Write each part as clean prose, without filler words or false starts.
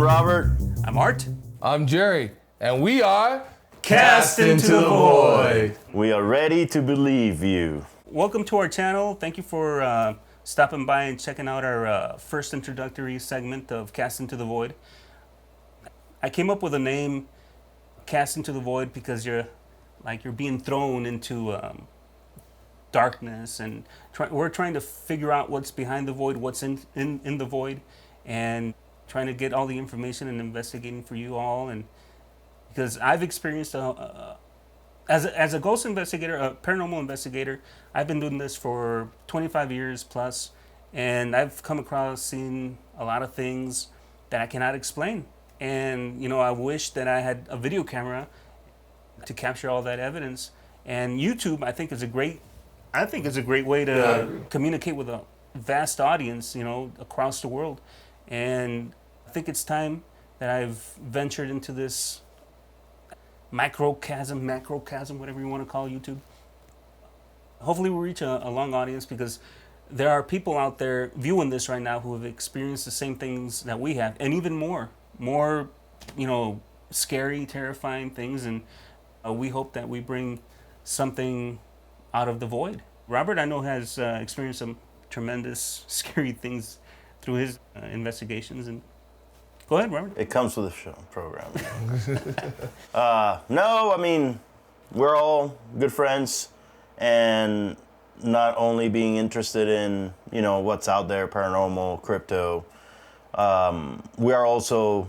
Robert. I'm Art. I'm Jerry. And we are Cast into the Void. We are ready to believe you. Welcome to our channel. Thank you for stopping by and checking out our first introductory segment of Cast into the Void. I came up with a name, Cast into the Void, because you're being thrown into darkness, and we're trying to figure out what's behind the void, what's in the void, and trying to get all the information and investigating for you all. And because I've experienced as a ghost investigator, a paranormal investigator, I've been doing this for 25 years plus, and I've come across seeing a lot of things that I cannot explain. And I wish that I had a video camera to capture all that evidence. And YouTube, I think, is a great way to communicate with a vast audience, across the world. And I think it's time that I've ventured into this macrocosm, whatever you want to call YouTube. Hopefully we'll reach a long audience, because there are people out there viewing this right now who have experienced the same things that we have, and even more, scary, terrifying things. And we hope that we bring something out of the void. Robert, I know, has experienced some tremendous scary things through his investigations. And go ahead, Robert. It comes with the show program. No, I mean, we're all good friends, and not only being interested in what's out there, paranormal, crypto. We are also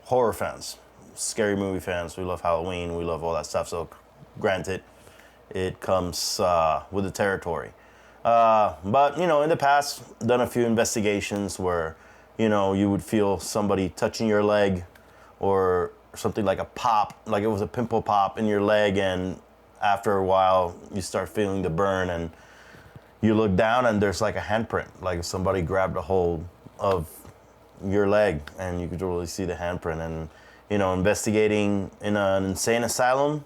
horror fans, scary movie fans. We love Halloween. We love all that stuff. So, granted, it comes with the territory. But, in the past, done a few investigations where, you would feel somebody touching your leg, or something like a pop, like it was a pimple pop in your leg, and after a while, you start feeling the burn, and you look down and there's like a handprint, like somebody grabbed a hold of your leg, and you could really see the handprint. And, investigating in an insane asylum,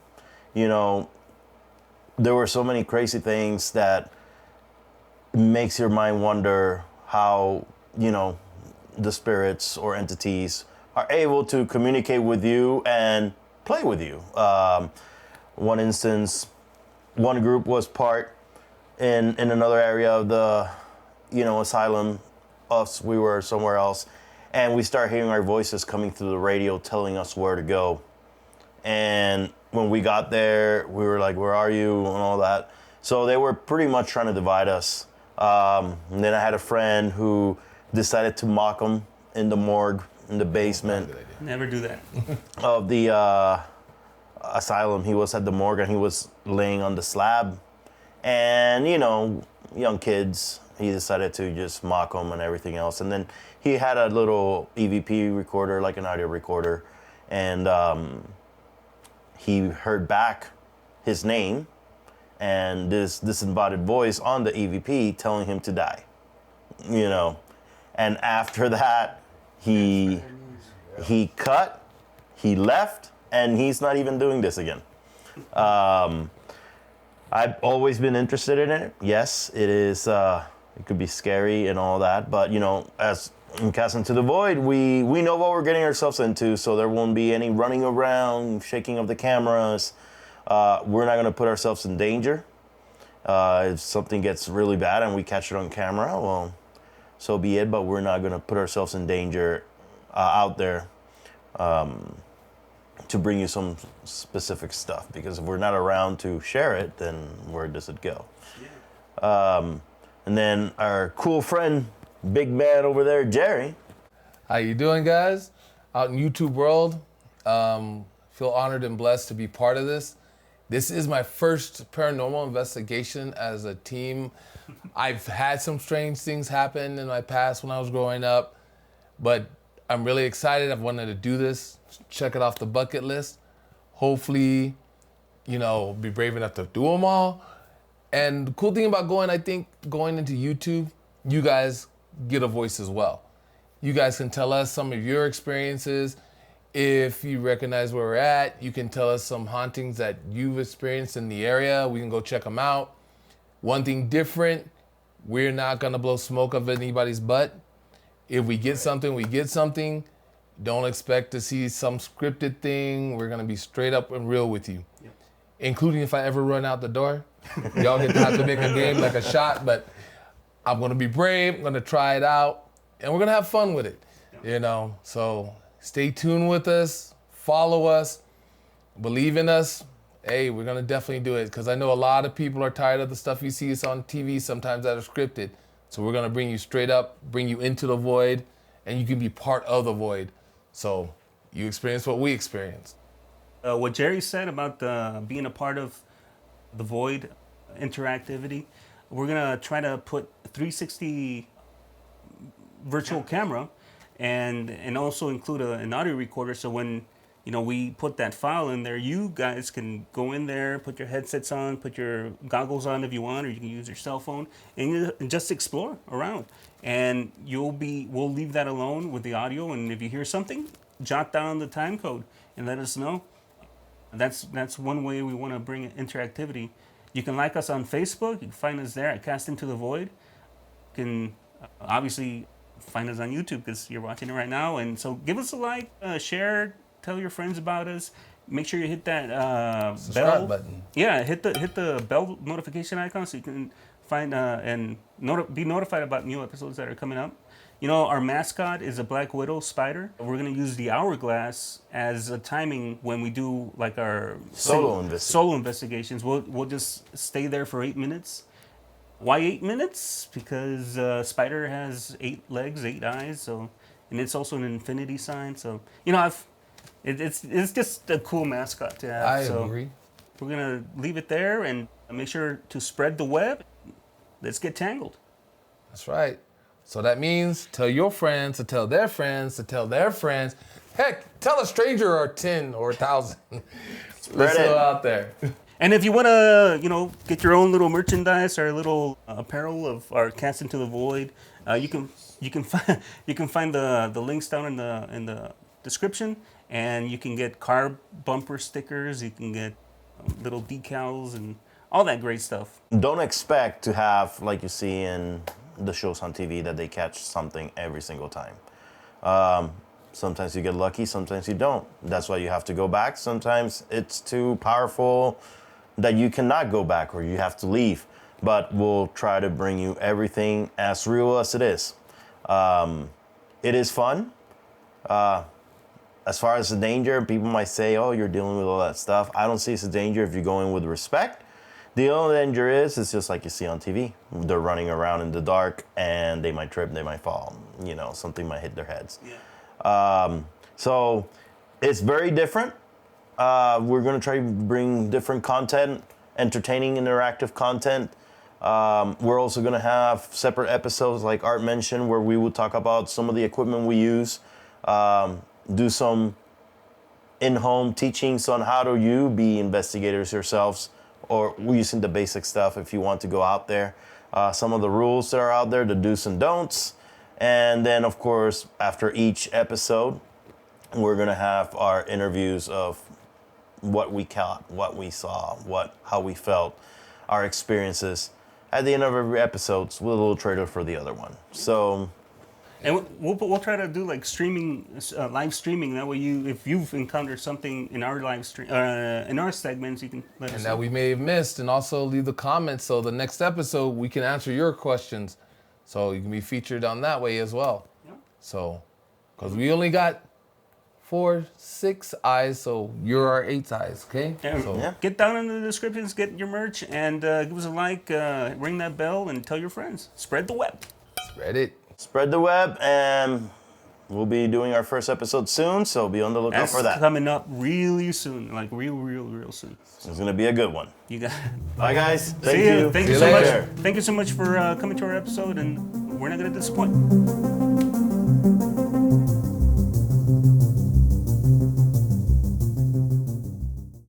there were so many crazy things that makes your mind wonder how, the spirits or entities are able to communicate with you and play with you. One instance, one group was part in another area of the, asylum. We were somewhere else, and we start hearing our voices coming through the radio telling us where to go. And when we got there, we were like, where are you, and all that. So they were pretty much trying to divide us. And then I had a friend who decided to mock them in the morgue, in the basement. Never do that. Of the asylum. He was at the morgue, and he was laying on the slab. And, young kids, he decided to just mock them and everything else. And then he had a little EVP recorder, like an audio recorder. And he heard back his name and this disembodied voice on the EVP telling him to die, And after that, he cut, he left, and he's not even doing this again. I've always been interested in it. Yes, it is. It could be scary and all that, but as in Cast into the Void, we know what we're getting ourselves into, so there won't be any running around, shaking of the cameras. We're not going to put ourselves in danger. If something gets really bad and we catch it on camera, well, so be it, but we're not going to put ourselves in danger out there to bring you some specific stuff, because if we're not around to share it, then where does it go? Yeah. And then our cool friend, big man over there, Jerry. How you doing, guys? Out in YouTube world. Feel honored and blessed to be part of this. This is my first paranormal investigation as a team. I've had some strange things happen in my past when I was growing up, but I'm really excited. I've wanted to do this, check it off the bucket list. Hopefully, be brave enough to do them all. And the cool thing about going into YouTube, you guys get a voice as well. You guys can tell us some of your experiences. If you recognize where we're at, you can tell us some hauntings that you've experienced in the area. We can go check them out. One thing different, we're not gonna blow smoke up anybody's butt. If we get something, we get something. Don't expect to see some scripted thing. We're gonna be straight up and real with you, including if I ever run out the door. Y'all get to have to make a game like a shot, but I'm gonna be brave. I'm gonna try it out, and we're gonna have fun with it. You know, so stay tuned with us. Follow us. Believe in us. Hey, we're gonna definitely do it because I know a lot of people are tired of the stuff you see us on TV sometimes that are scripted. So we're gonna bring you straight up, bring you into the void, and you can be part of the void. So you experience what we experienced. What Jerry said about being a part of the void interactivity, we're gonna try to put 360 virtual camera, and also include an audio recorder. So when we put that file in there, you guys can go in there, put your headsets on, put your goggles on if you want, or you can use your cell phone and just explore around. And we'll leave that alone with the audio. And if you hear something, jot down the time code and let us know. That's one way we want to bring interactivity. You can like us on Facebook. You can find us there at Cast Into the Void. You can obviously find us on YouTube because you're watching it right now. And so give us a like, share, tell your friends about us. Make sure you hit that Subscribe bell button. Yeah, hit the bell notification icon so you can find and be notified about new episodes that are coming up. Our mascot is a black widow spider. We're gonna use the hourglass as a timing when we do like our solo investigations. We'll just stay there for 8 minutes. Why 8 minutes? Because spider has 8 legs, 8 eyes. And it's also an infinity sign. So it's just a cool mascot to have. I agree. We're gonna leave it there and make sure to spread the web. Let's get tangled. That's right. So that means tell your friends to tell their friends to tell their friends. Heck, tell a stranger or 10 or 1,000. Let's go out there. And if you want to, get your own little merchandise or little apparel of our Cast Into the Void, you can find the links down in the description, and you can get car bumper stickers. You can get little decals and all that great stuff. Don't expect to have, like you see in the shows on TV, that they catch something every single time. Sometimes you get lucky, sometimes you don't. That's why you have to go back. Sometimes it's too powerful that you cannot go back or you have to leave. But we'll try to bring you everything as real as it is. It is fun. As far as the danger, people might say, oh, you're dealing with all that stuff. I don't see it's a danger if you're going with respect. The only danger is just like you see on TV. They're running around in the dark and they might trip, they might fall. Something might hit their heads. Yeah. So it's very different. We're going to try to bring different content, entertaining, interactive content. We're also going to have separate episodes, like Art mentioned, where we will talk about some of the equipment we use, do some in-home teachings on how do you be investigators yourselves, or using the basic stuff if you want to go out there. Some of the rules that are out there, the do's and don'ts. And then, of course, after each episode, we're going to have our interviews of what we caught, what we saw, how we felt, our experiences. At the end of every episode, with a little trailer for the other one. So... And we'll try to do like streaming, live streaming. That way, if you've encountered something in our live stream, in our segments, you can let us know. And that we may have missed, and also leave the comments so the next episode we can answer your questions, so you can be featured on that way as well. Yeah. So, because we only got 6 eyes, so you're our 8 eyes, okay? So get down in the descriptions, get your merch, and give us a like, ring that bell, and tell your friends. Spread the web. Spread it. Spread the web, and we'll be doing our first episode soon, so be on the lookout for that. That's coming up really soon, like real soon. It's going to be a good one. You got it. Bye, guys. Thank you. Thank you so later. much. Thank you so much for coming to our episode, and we're not going to disappoint.